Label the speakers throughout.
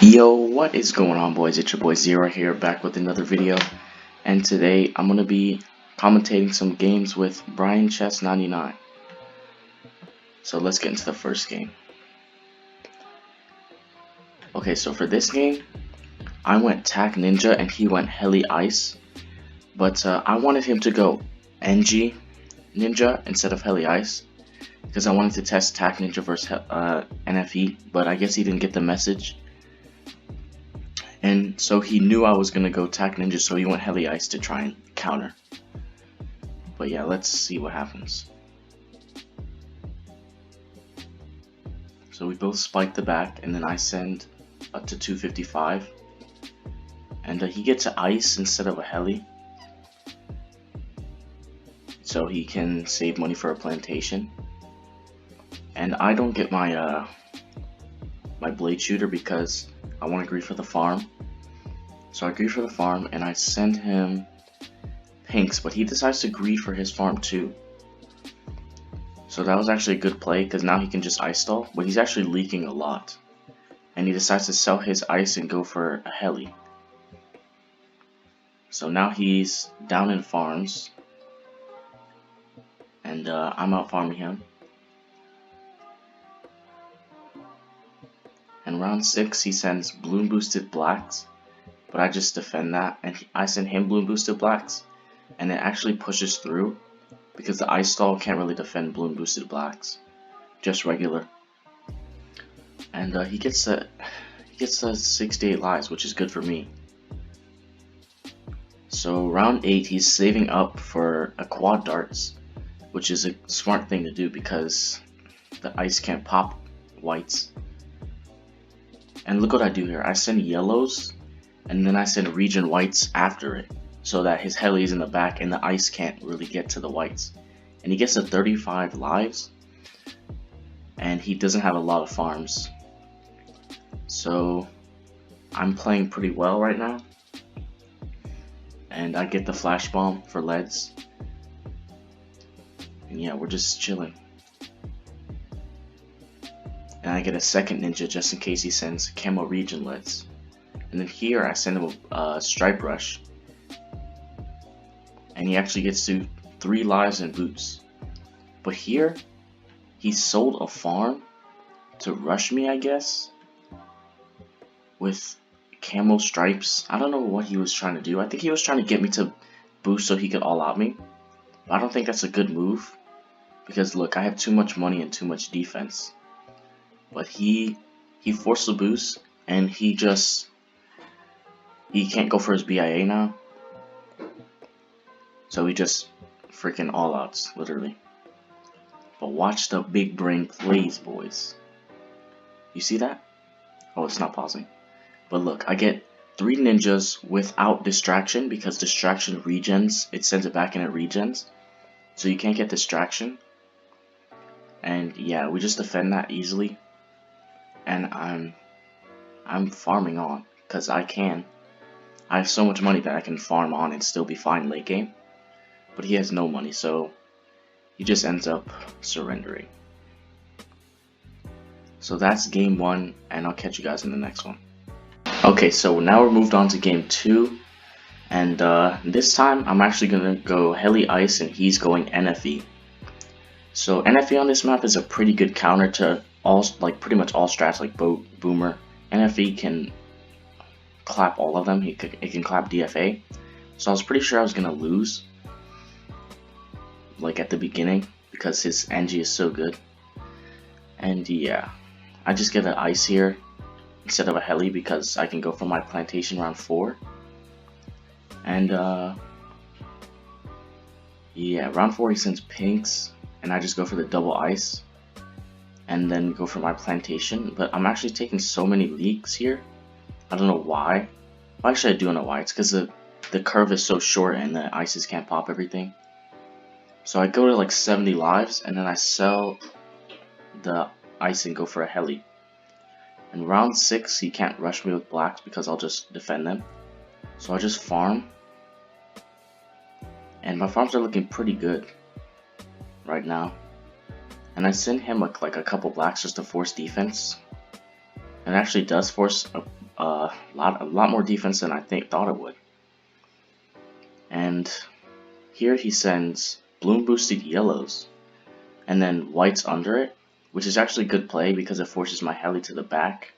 Speaker 1: Yo, what is going on, boys? It's your boy Zero here, back with another video. And today I'm gonna be commentating some games with BryanChess99. So let's get into the first game. Okay, so for this game, I went Tak Ninja and he went Heli Ice, but I wanted him to go NG Ninja instead of Heli Ice because I wanted to test Tak Ninja versus NFE, but I guess he didn't get the message. And so he knew I was going to go Tak Ninja, so he went Heli Ice to try and counter. But yeah, let's see what happens. So we both spike the back, and then I send up to 255. And he gets an Ice instead of a Heli. So he can save money for a plantation. And I don't get my my blade shooter because I want to agree for the farm. So I agree for the farm and I send him pinks, but he decides to agree for his farm too. So that was actually a good play because now he can just ice stall, but he's actually leaking a lot. And he decides to sell his ice and go for a heli. So now he's down in farms. And I'm out farming him. And round 6 he sends bloom boosted blacks, but I just defend that, and I send him bloom boosted blacks, and it actually pushes through because the ice stall can't really defend bloom boosted blacks, just regular. And he gets 68 lives, which is good for me. So round 8 he's saving up for a quad darts, which is a smart thing to do because the ice can't pop whites. And look what I do here. I send yellows and then I send region whites after it so that his heli is in the back and the ice can't really get to the whites. And he gets to 35 lives and he doesn't have a lot of farms. So I'm playing pretty well right now. And I get the flash bomb for leads. And yeah, we're just chilling. And I get a second ninja just in case he sends camo region leads. And then here I send him a stripe rush. And he actually gets to 3 lives and boots. But here, he sold a farm to rush me, I guess. With camo stripes. I don't know what he was trying to do. I think he was trying to get me to boost so he could all out me. But I don't think that's a good move. Because look, I have too much money and too much defense. But he forced the boost and he can't go for his BIA now. So he just freaking all outs, literally. But watch the big brain plays, boys. You see that? Oh, it's not pausing. But look, I get 3 ninjas without distraction because distraction regens. It sends it back and it regens. So you can't get distraction. And yeah, we just defend that easily. And I'm farming on because I have so much money that I can farm on and still be fine late game. But he has no money, so he just ends up surrendering. So that's game 1, and I'll catch you guys in the next one. Okay, so now we're moved on to game 2, and this time I'm actually gonna go Heli Ice and he's going NFE. So NFE on this map is a pretty good counter to pretty much all strats like Boomer. NFE can clap all of them. It can clap DFA. So I was pretty sure I was gonna lose, like at the beginning, because his NG is so good. And yeah, I just get an ice here instead of a heli because I can go for my plantation round 4. And yeah, round 4 he sends pinks, and I just go for the double ice. And then go for my plantation, but I'm actually taking so many leaks here. I don't know why. Well, actually I do know why. It's because the curve is so short and the ices can't pop everything. So I go to like 70 lives and then I sell the ice and go for a heli. In round 6 he can't rush me with blacks because I'll just defend them. So I just farm. And my farms are looking pretty good right now. And I send him like a couple blacks just to force defense. And it actually does force a lot more defense than I thought it would. And here he sends bloom boosted yellows and then whites under it, which is actually good play because it forces my heli to the back.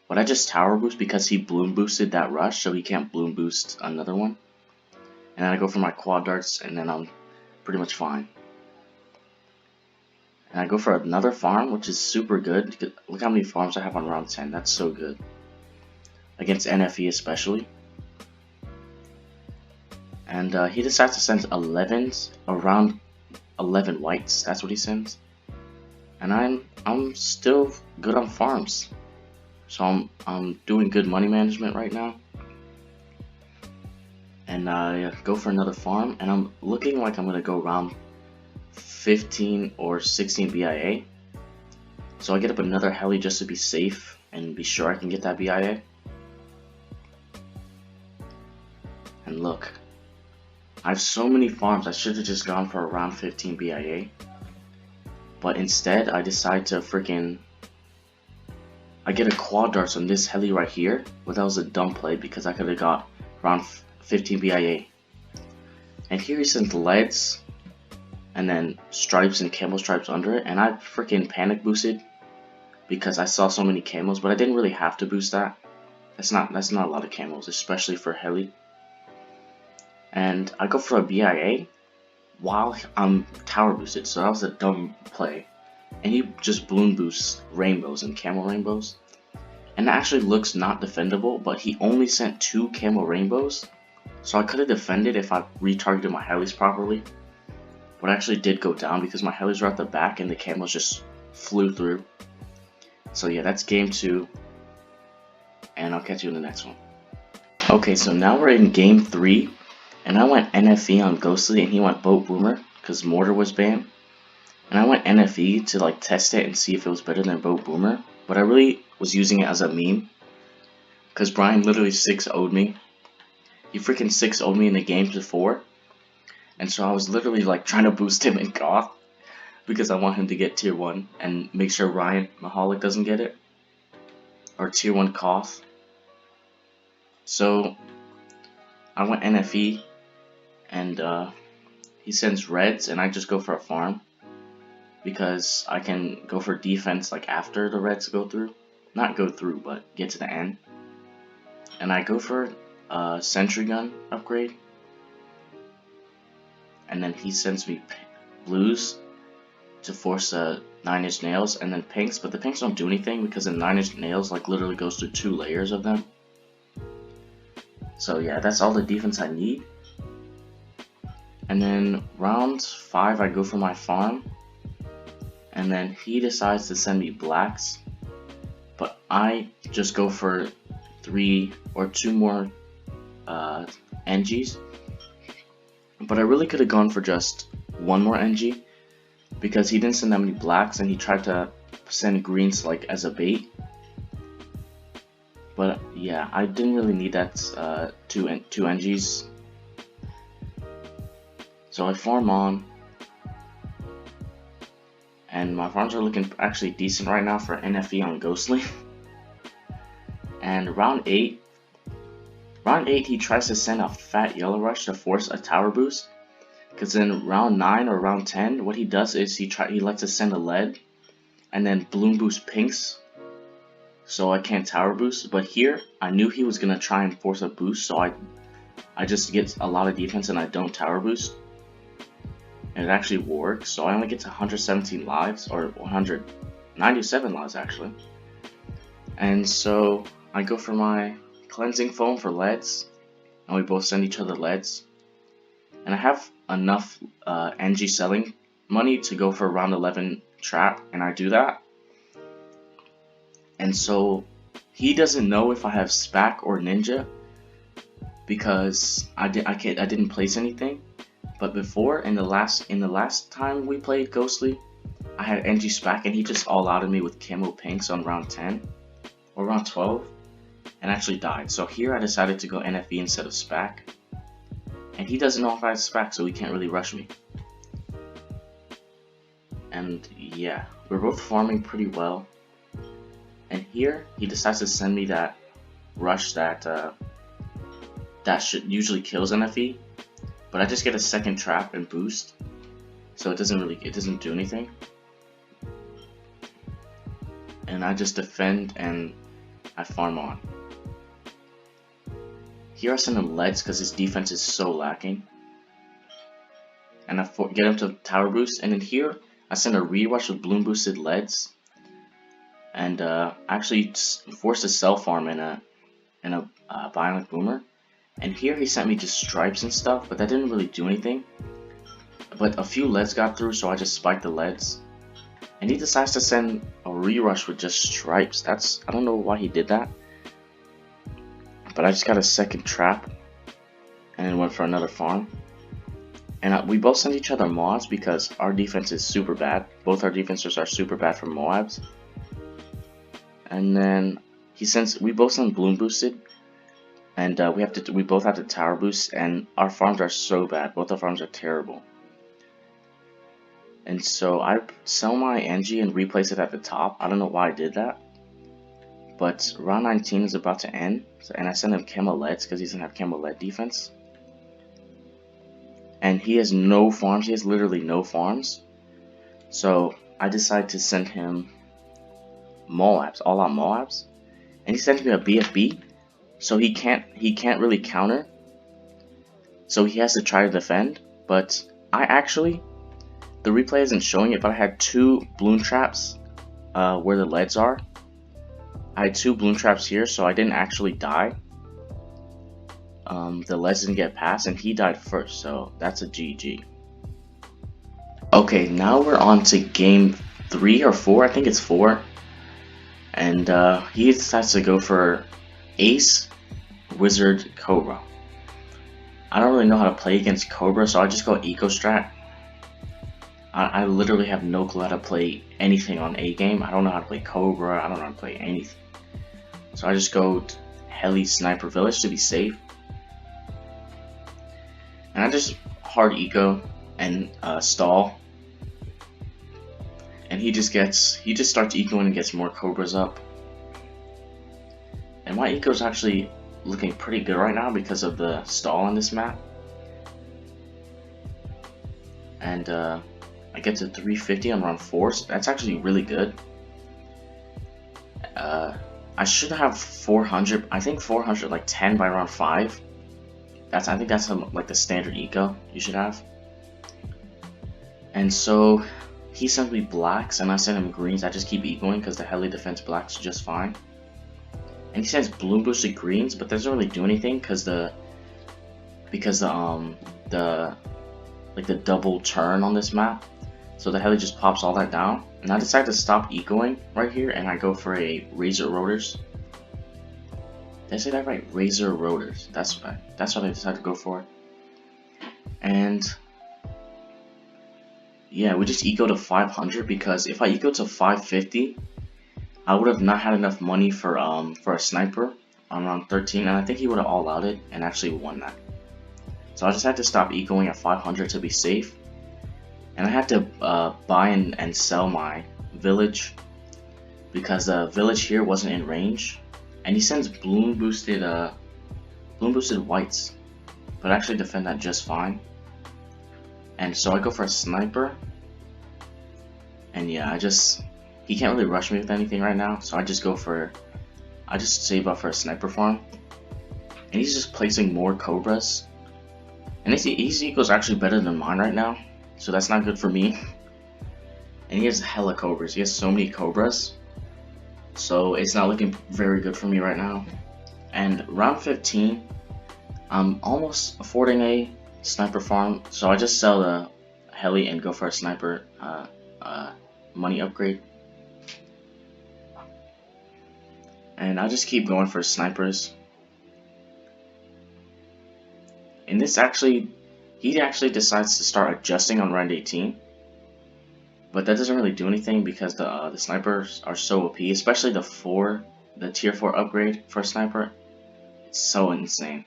Speaker 1: But I just tower boost because he bloom boosted that rush, so he can't bloom boost another one. And then I go for my quad darts, and then I'm pretty much fine. And I go for another farm, which is super good. Look how many farms I have on round 10. That's so good. Against NFE especially. And he decides to send 11s, around 11 whites. That's what he sends. And I'm still good on farms. So I'm doing good money management right now. And I go for another farm, and I'm looking like I'm gonna go around 15 or 16 BIA. So I get up another heli just to be safe and be sure I can get that BIA. And look, I have so many farms. I should have just gone for around 15 BIA. But instead, I decide to I get a quad darts on this heli right here. Well, that was a dumb play because I could have got around 15 BIA. And here he sends leads and then stripes and camo stripes under it, and I panic boosted because I saw so many camos, but I didn't really have to boost that. That's not a lot of camos, especially for heli. And I go for a BIA while I'm tower boosted, so that was a dumb play. And he just bloom boosts rainbows and camo rainbows, and that actually looks not defendable, but he only sent 2 camo rainbows, so I could have defended if I retargeted my helis properly. But I actually did go down because my helis were at the back and the camos just flew through. So yeah, that's game 2, and I'll catch you in the next one. Okay, so now we're in game 3, and I went NFE on Ghostly and he went Boat Boomer because Mortar was banned. And I went NFE to like test it and see if it was better than Boat Boomer, but I really was using it as a meme because Bryan literally 6-0'd me. He 6-0'd me in the games before, and so I was literally like trying to boost him in KOTH because I want him to get tier 1 and make sure Ryan Mahalik doesn't get it, or tier 1 KOTH. So I went NFE and he sends reds and I just go for a farm because I can go for defense like after the reds go through. Not go through, but get to the end. And I go for a sentry gun upgrade. And then he sends me blues to force 9-inch nails and then pinks, but the pinks don't do anything because the 9-inch nails like literally goes through 2 layers of them. So yeah, that's all the defense I need. And then round 5 I go for my farm. And then he decides to send me blacks, but I just go for 3 or 2 more NGs. But I really could have gone for just 1 more NG because he didn't send that many blacks and he tried to send greens like as a bait. But yeah, I didn't really need that 2 NGs. So I farm on. And my farms are looking actually decent right now for NFE on Ghostly. And round 8 he tries to send a fat yellow rush to force a tower boost. Because in round 9 or round 10, what he does is he lets us send a lead and then bloom boost pinks, so I can't tower boost. But here I knew he was gonna try and force a boost, so I just get a lot of defense and I don't tower boost. And it actually works, so I only get to 117 lives, or 197 lives actually. And so I go for my cleansing foam for leads, and we both send each other leads. And I have enough NG selling money to go for round 11 trap, and I do that. And so he doesn't know if I have SPAC or Ninja because I didn't place anything. But before, in the last time we played Ghostly, I had NG SPAC and he just all-outed me with camo pinks on round 10 or round 12 and actually died. So here I decided to go NFE instead of SPAC. And he doesn't know if I have SPAC, so he can't really rush me. And yeah, we're both farming pretty well. And here he decides to send me that rush that should usually kills NFE, but I just get a second trap and boost, so it doesn't do anything. And I just defend and I farm on. Here I send him leads because his defense is so lacking, and I get him to tower boost. And then here I send a rerush with bloom boosted leads, and actually forced a self farm in a bionic boomer. And here he sent me just stripes and stuff, but that didn't really do anything. But a few leads got through, so I just spiked the leads. And he decides to send a rerush with just stripes. I don't know why he did that. But I just got a second trap, and then went for another farm. And we both sent each other mods because our defense is super bad. Both our defenses are super bad for Moabs. And then we both send bloom boosted, and we both have to tower boost, and our farms are so bad. Both our farms are terrible. And so I sell my NG and replace it at the top. I don't know why I did that. But round 19 is about to end, and I send him Camo Leads because he doesn't have Camo Lead defense. And he has no farms, he has literally no farms. So I decide to send him Moabs, all out Moabs. And he sends me a BFB, so he can't really counter. So he has to try to defend, but the replay isn't showing it, but I had 2 bloom traps where the leads are. I had 2 bloom traps here, so I didn't actually die. The leads didn't get past, and he died first, so that's a GG. Okay, now we're on to game 3 or 4, I think it's 4. And he decides to go for Ace, Wizard, Cobra. I don't really know how to play against Cobra, so I just go Eco Strat. I literally have no clue how to play anything on A game. I don't know how to play Cobra, I don't know how to play anything. So I just go Heli Sniper Village to be safe. And I just hard eco and stall. And he just starts ecoing and gets more Cobras up. And my eco is actually looking pretty good right now because of the stall on this map. And I get to 350 on round 4, so that's actually really good. I should have 400. I think 400, like 10 by round 5. I think that's like the standard eco you should have. And so he sends me blacks, and I send him greens. I just keep ecoing because the heli defense blacks just fine. And he sends bloom boosted greens, but that doesn't really do anything because the double turn on this map. So the heli just pops all that down, and I decide to stop ecoing right here, and I go for a Razor Rotors. Did I say that right? Razor Rotors. That's what I decided to go for. And yeah, we just eco to 500 because if I eco to 550, I would have not had enough money for a sniper on round 13, and I think he would have all outed and actually won that. So I just had to stop ecoing at 500 to be safe. And I had to buy and sell my village because the village here wasn't in range. And he sends bloom boosted whites, but I actually defend that just fine. And so I go for a sniper. And yeah, he can't really rush me with anything right now, so I just save up for a sniper farm. And he's just placing more Cobras. And his eco is actually better than mine right now. So that's not good for me. And he has hella Cobras. He has so many Cobras. So it's not looking very good for me right now. And round 15, I'm almost affording a sniper farm. So I just sell the heli and go for a sniper money upgrade. And I just keep going for snipers. And he actually decides to start adjusting on round 18, but that doesn't really do anything because the snipers are so OP, especially the tier 4 upgrade for a sniper. It's so insane.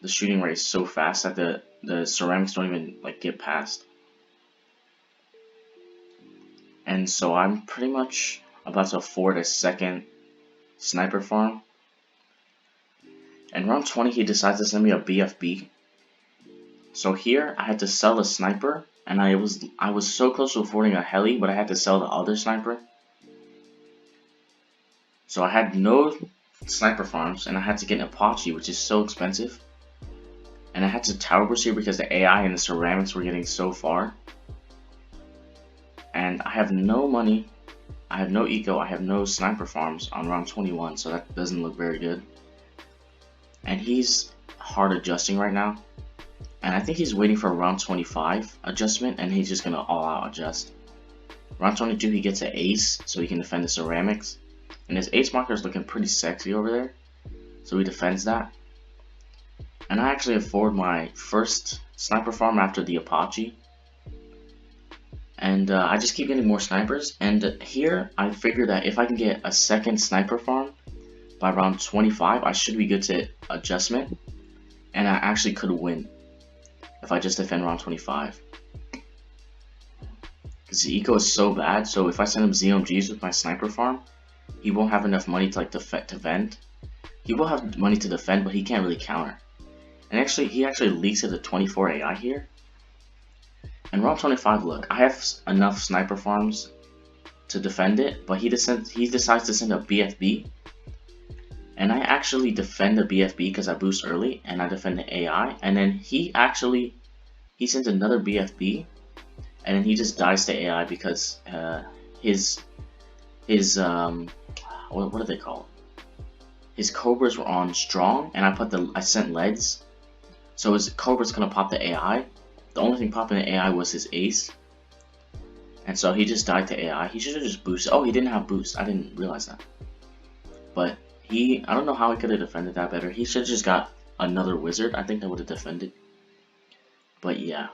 Speaker 1: The shooting rate is so fast that the ceramics don't even like get past. And so I'm pretty much about to afford a second sniper farm, And round 20, he decides to send me a BFB. So here, I had to sell a sniper, and I was so close to affording a heli, but I had to sell the other sniper. So I had no sniper farms, and I had to get an Apache, which is so expensive. And I had to tower boost here because the AI and the ceramics were getting so far. And I have no money, I have no eco, I have no sniper farms on round 21, so that doesn't look very good. And he's hard adjusting right now. And I think he's waiting for a round 25 adjustment, and he's just gonna all out adjust. Round 22 he gets an ace, so he can defend the ceramics. And his ace marker is looking pretty sexy over there, so he defends that. And I actually afford my first sniper farm after the Apache. And I just keep getting more snipers. And here I figure that if I can get a second sniper farm by round 25, I should be good to adjustment. And I actually could win if I just defend round 25. Because the eco is so bad, so if I send him ZMGs with my sniper farm, he won't have enough money to like defend. He will have money to defend, but he can't really counter. And actually, he actually leaks at the 24 AI here. And round 25, look, I have enough sniper farms to defend it, but he decides to send a BFB. And I actually defend the BFB because I boost early, and I defend the AI. And then he sends another BFB, and then he just dies to AI because his what do they call it? His Cobras were on strong, and I sent leads. So his Cobra's gonna pop the AI. The only thing popping the AI was his ace. And so he just died to AI. He should have just boosted. Oh, he didn't have boost. I didn't realize that. But I don't know how he could have defended that better. He should have just got another wizard. I think that would have defended. But yeah,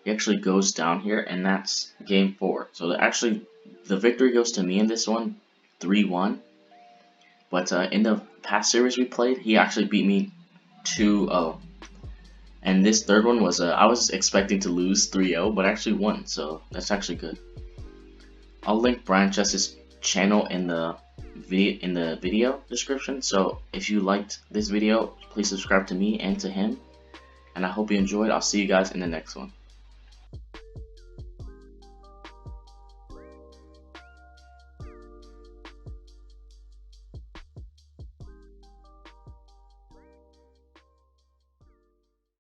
Speaker 1: he actually goes down here, and that's game 4. So the victory goes to me in this one, 3-1. But in the past series we played, he actually beat me 2-0. And this third one was, I was expecting to lose 3-0, but I actually won, so that's actually good. I'll link BryanChess' channel in the video description, so if you liked this video, please subscribe to me and to him. And I hope you enjoyed. I'll see you guys in the next one.